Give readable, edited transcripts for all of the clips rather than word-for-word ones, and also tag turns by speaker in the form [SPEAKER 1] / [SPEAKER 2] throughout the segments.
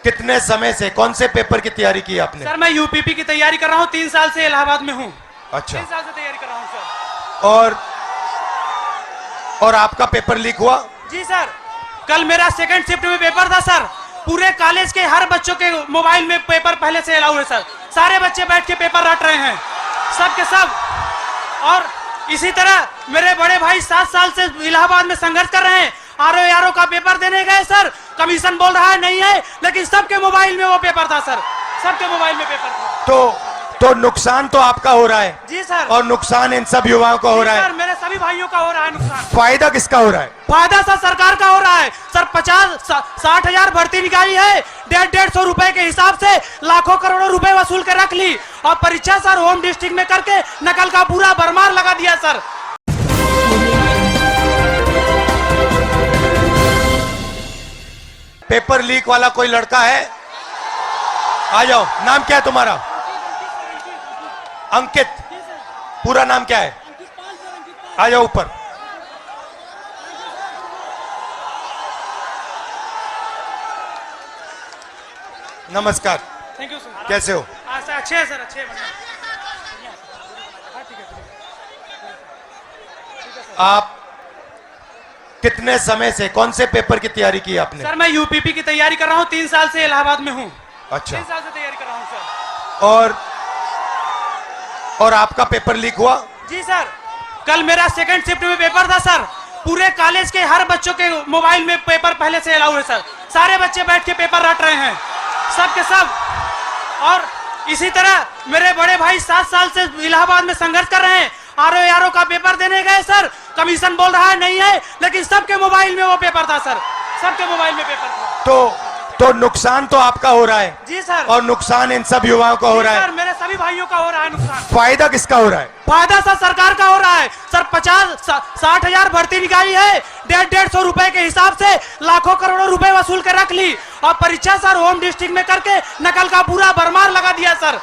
[SPEAKER 1] कितने समय से कौन से पेपर की तैयारी की आपने?
[SPEAKER 2] सर मैं यूपीपी की तैयारी कर रहा हूँ, 3 साल से इलाहाबाद में हूँ।
[SPEAKER 1] अच्छा।
[SPEAKER 2] 3 साल से तैयारी कर रहा हूँ सर।
[SPEAKER 1] और आपका पेपर लीक हुआ?
[SPEAKER 2] जी सर, कल मेरा सेकंड शिफ्ट में पेपर था सर। पूरे कॉलेज के हर बच्चों के मोबाइल में पेपर पहले से अलाउ है सर। सारे बच्चे बैठ के पेपर रट रहे हैं, सब के सब। और इसी तरह मेरे बड़े भाई 7 साल से इलाहाबाद में संघर्ष कर रहे हैं। आरओ का पेपर देने गए सर, कमीशन बोल रहा है नहीं है, लेकिन सबके मोबाइल में वो पेपर था सर, सबके मोबाइल में पेपर था।
[SPEAKER 1] तो नुकसान तो आपका हो रहा है।
[SPEAKER 2] जी सर।
[SPEAKER 1] और नुकसान इन सब युवाओं का हो रहा है।
[SPEAKER 2] सर मेरे सभी भाइयों का हो रहा है नुकसान।
[SPEAKER 1] फायदा किसका हो रहा है?
[SPEAKER 2] फायदा सर सरकार का हो रहा है सर। 50-60 हजार भर्ती निकाली है, 150 रुपए के हिसाब से लाखों करोड़ों रुपए वसूल कर रख ली। और परीक्षा सर होम डिस्ट्रिक्ट में करके नकल का पूरा भरमार लगा दिया सर।
[SPEAKER 1] पेपर लीक वाला कोई लड़का है? आ जाओ। नाम क्या है तुम्हारा? अंकित। पूरा नाम क्या है? आ जाओ ऊपर। नमस्कार।
[SPEAKER 2] Thank you sir.
[SPEAKER 1] कैसे हो?
[SPEAKER 2] सर अच्छे हैं सर, अच्छे हैं।
[SPEAKER 1] आप कितने समय से कौन से पेपर की तैयारी की आपने?
[SPEAKER 2] सर मैं यूपीपी की तैयारी कर रहा हूँ, 3 साल से इलाहाबाद में हूँ।
[SPEAKER 1] अच्छा।
[SPEAKER 2] 3 साल से तैयारी कर रहा हूँ सर।
[SPEAKER 1] और आपका पेपर लीक हुआ?
[SPEAKER 2] जी सर, कल मेरा सेकंड शिफ्ट में पेपर था सर। पूरे कॉलेज के हर बच्चों के मोबाइल में पेपर पहले से अलाउ है सर। सारे बच्चे बैठ के पेपर रट रहे हैं, सब के सब। और इसी तरह मेरे बड़े भाई 7 साल से इलाहाबाद में संघर्ष कर रहे हैं। आरओ का पेपर देने गए सर, कमीशन बोल रहा है नहीं है, लेकिन सबके मोबाइल में वो पेपर था सर, सबके मोबाइल में पेपर था।
[SPEAKER 1] तो नुकसान तो आपका हो रहा है।
[SPEAKER 2] जी सर।
[SPEAKER 1] और नुकसान इन सब युवाओं का हो रहा है।
[SPEAKER 2] सर मेरे सभी भाइयों का हो रहा है नुकसान।
[SPEAKER 1] फायदा किसका हो रहा है?
[SPEAKER 2] फायदा सर सरकार का हो रहा है सर। 50-60 हजार भर्ती निकाली है, 150 रुपए के हिसाब से लाखों करोड़ों रुपए वसूल कर रख ली। और परीक्षा सर होम डिस्ट्रिक्ट में करके नकल का पूरा भरमार लगा दिया सर।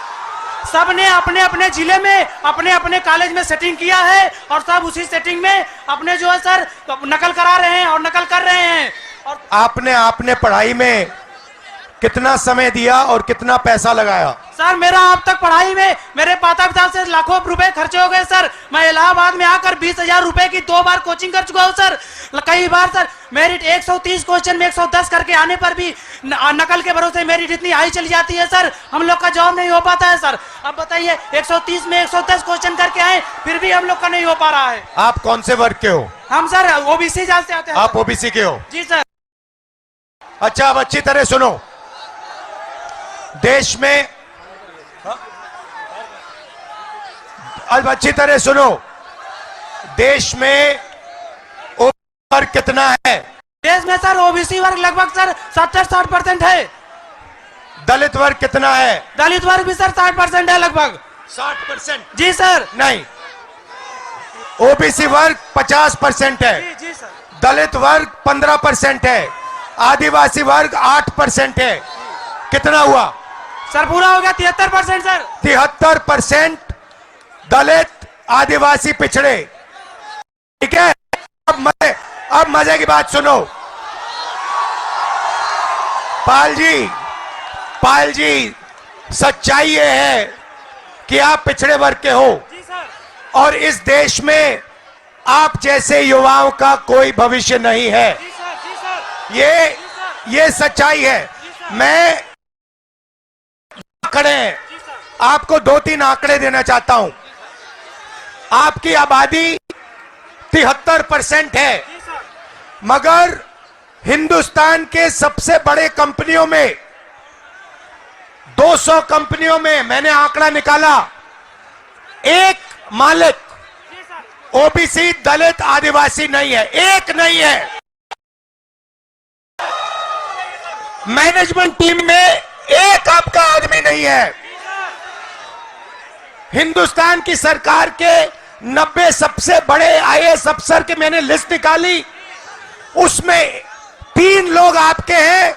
[SPEAKER 2] सबने अपने अपने जिले में अपने अपने कॉलेज में सेटिंग किया है, और सब उसी सेटिंग में अपने जो है सर नकल करा रहे हैं और नकल कर रहे हैं। और
[SPEAKER 1] आपने पढ़ाई में कितना समय दिया और कितना पैसा लगाया?
[SPEAKER 2] सर मेरा अब तक पढ़ाई में मेरे माता पिता से लाखों रुपए खर्चे हो गए सर। मैं इलाहाबाद में आकर 20,000 रुपए की 2 बार कोचिंग कर चुका हूँ सर। कई बार सर मेरिट 130 क्वेश्चन में 110 करके आने पर भी नकल के भरोसे मेरिट इतनी हाई चली जाती है सर, हम लोग का जॉब नहीं हो पाता है सर। अब बताइए 130 में 110 क्वेश्चन करके आए, फिर भी हम लोग का नहीं हो पा रहा है।
[SPEAKER 1] आप कौन से वर्ग के हो?
[SPEAKER 2] हम सर ओबीसी जात से आते हैं।
[SPEAKER 1] आप ओबीसी के हो?
[SPEAKER 2] जी सर।
[SPEAKER 1] अच्छा, अब अच्छी तरह सुनो। देश में अब अच्छी तरह सुनो। देश में ओबीसी वर्ग कितना है?
[SPEAKER 2] देश में सर ओबीसी वर्ग लगभग सर 70-60% है।
[SPEAKER 1] दलित वर्ग कितना है?
[SPEAKER 2] दलित वर्ग भी सर 60% है लगभग।
[SPEAKER 1] 60%?
[SPEAKER 2] जी सर।
[SPEAKER 1] नहीं, ओबीसी वर्ग 50% है।
[SPEAKER 2] जी सर।
[SPEAKER 1] दलित वर्ग 15% है। आदिवासी वर्ग 8% है। कितना हुआ
[SPEAKER 2] सर? पूरा हो गया 73% सर।
[SPEAKER 1] 73% दलित आदिवासी पिछड़े। ठीक है, अब मजे की बात सुनो। पाल जी सच्चाई ये है कि आप पिछड़े वर्ग के हो।
[SPEAKER 2] जी सर।
[SPEAKER 1] और इस देश में आप जैसे युवाओं का कोई भविष्य नहीं है।
[SPEAKER 2] जी सर। जी सर।
[SPEAKER 1] ये सच्चाई है। मैं आंकड़े आपको 2-3 आंकड़े देना चाहता हूं। आपकी आबादी 73% है, मगर हिंदुस्तान के सबसे बड़े कंपनियों में 200 कंपनियों में मैंने आंकड़ा निकाला, एक मालिक ओबीसी दलित आदिवासी नहीं है, एक नहीं है। मैनेजमेंट टीम में एक आपका आदमी नहीं है। हिंदुस्तान की सरकार के 90 सबसे बड़े आईएएस अफसर के मैंने लिस्ट निकाली, उसमें 3 लोग आपके हैं,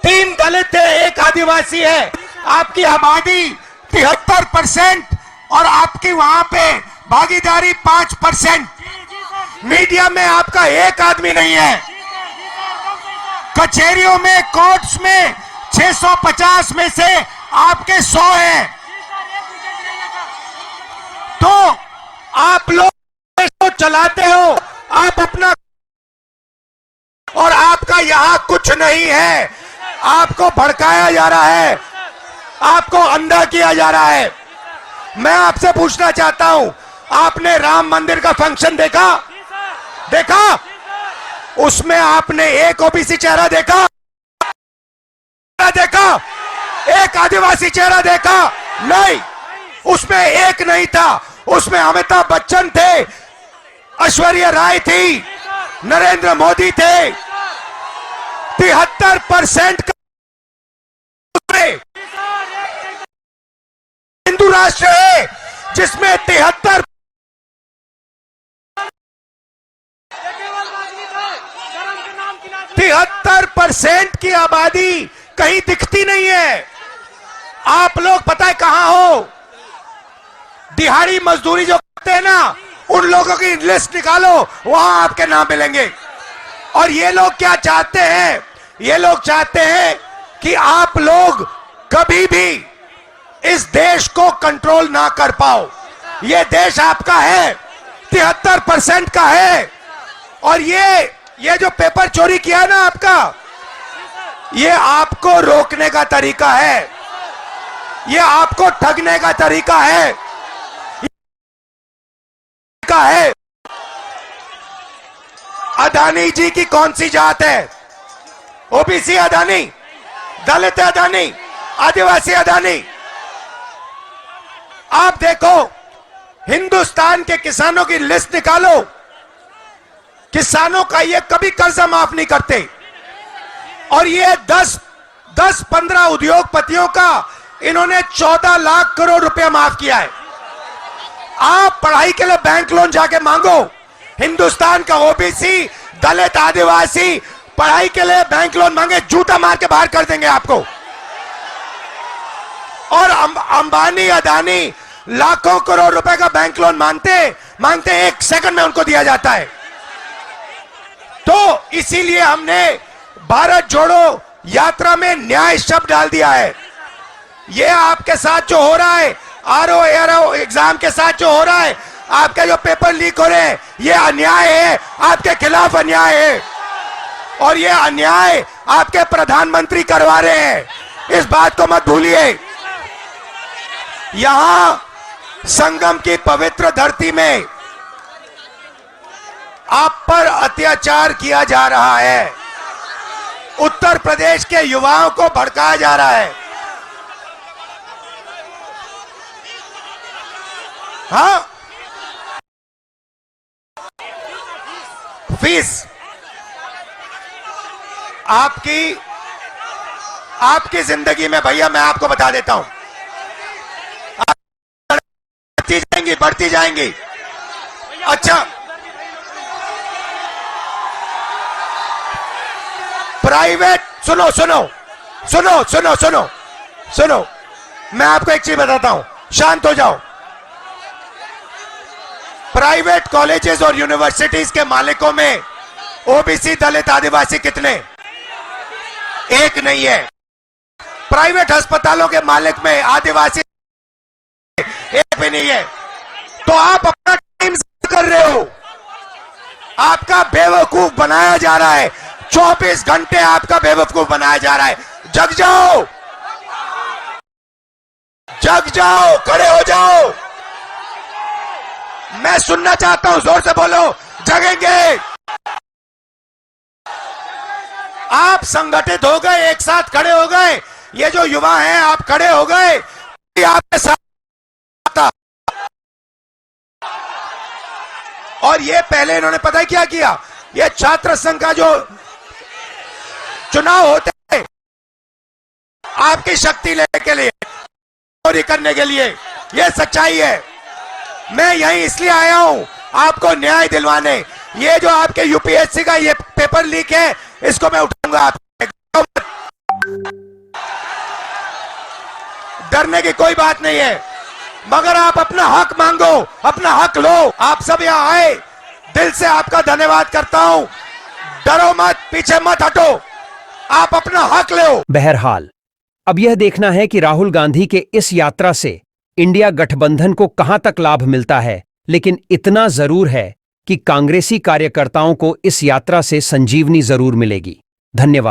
[SPEAKER 1] 3 दलित है, 1 आदिवासी है। आपकी आबादी 73% और आपकी वहां पे भागीदारी 5%। मीडिया में आपका एक आदमी नहीं है। कचहरियों में, कोर्ट्स में 650 में से आपके 100 हैं। तो आप लोग देश को चलाते हो, आप अपना, और आपका यहां कुछ नहीं है। आपको भड़काया जा रहा है, आपको अंधा किया जा रहा है। मैं आपसे पूछना चाहता हूं, आपने राम मंदिर का फंक्शन देखा? उसमें आपने एक ओबीसी चेहरा देखा? एक आदिवासी चेहरा देखा? नहीं, उसमें एक नहीं था। उसमें अमिताभ बच्चन थे, ऐश्वर्या राय थी, नरेंद्र मोदी थे। 73% हिंदू राष्ट्र है जिसमें 73% की आबादी कहीं दिखती नहीं है। आप लोग पता है कहां हो? दिहाड़ी मजदूरी जो करते हैं ना, उन लोगों की लिस्ट निकालो, वहां आपके नाम मिलेंगे। और ये लोग क्या चाहते हैं? ये लोग चाहते हैं कि आप लोग कभी भी इस देश को कंट्रोल ना कर पाओ। ये देश आपका है, 73% का है। और ये जो पेपर चोरी किया ना आपका, ये आपको रोकने का तरीका है, ये आपको ठगने का तरीका है। अदानी जी की कौन सी जात है? ओबीसी अदानी, दलित अदानी, आदिवासी अदानी। आप देखो, हिंदुस्तान के किसानों की लिस्ट निकालो। किसानों का ये कभी कर्जा माफ नहीं करते। और ये 10-15 उद्योगपतियों का इन्होंने 14 लाख करोड़ रुपया माफ किया है। आप पढ़ाई के लिए बैंक लोन जाके मांगो। हिंदुस्तान का ओबीसी, दलित, आदिवासी पढ़ाई के लिए बैंक लोन मांगे, जूता मार के बाहर कर देंगे आपको। और अंबानी, अदानी लाखों करोड़ रुपए का बैंक लोन मांगते 1 सेकंड में उनको दिया जाता है। तो इसीलिए हमने भारत जोड़ो यात्रा में न्याय शब्द डाल दिया है। ये आपके साथ जो हो रहा है, आरओ एग्जाम के साथ जो हो रहा है, आपके जो पेपर लीक हो रहे हैं, ये अन्याय है, आपके खिलाफ अन्याय है। और ये अन्याय आपके प्रधानमंत्री करवा रहे हैं, इस बात को मत भूलिए। यहां संगम की पवित्र धरती में आप पर अत्याचार किया जा रहा है। उत्तर प्रदेश के युवाओं को भड़काया जा रहा है। हाँ, फीस आपकी जिंदगी में, भैया मैं आपको बता देता हूं, बढ़ती जाएंगी। अच्छा, प्राइवेट, सुनो, मैं आपको एक चीज बताता हूं, शांत हो जाओ। प्राइवेट कॉलेजेस और यूनिवर्सिटीज के मालिकों में ओबीसी, दलित, आदिवासी कितने? एक नहीं है। प्राइवेट अस्पतालों के मालिक में आदिवासी एक भी नहीं है। तो आप अपना टाइम कर रहे हो, आपका बेवकूफ बनाया जा रहा है। 24 घंटे आपका बेवकूफ बनाया जा रहा है। जग जाओ, खड़े हो जाओ। मैं सुनना चाहता हूं, जोर से बोलो, जगेंगे। आप संगठित हो गए, एक साथ खड़े हो गए। ये जो युवा हैं, आप खड़े हो गए, आपके साथ। और ये पहले इन्होंने पता है क्या किया? ये छात्र संघ का जो चुनाव होते हैं, आपकी शक्ति लेने के लिए, चोरी करने के लिए, ये सच्चाई है। मैं यहीं इसलिए आया हूं आपको न्याय दिलवाने। ये जो आपके यूपीएससी का ये पेपर लीक है, इसको मैं उठाऊंगा। आप डरने की कोई बात नहीं है, मगर आप अपना हक मांगो, अपना हक लो। आप सब यहां आए, दिल से आपका धन्यवाद करता हूं। डरो मत, पीछे मत हटो, आप अपना हक लो।
[SPEAKER 3] बहरहाल अब यह देखना है कि राहुल गांधी के इस यात्रा से इंडिया गठबंधन को कहां तक लाभ मिलता है, लेकिन इतना जरूर है कि कांग्रेसी कार्यकर्ताओं को इस यात्रा से संजीवनी जरूर मिलेगी। धन्यवाद।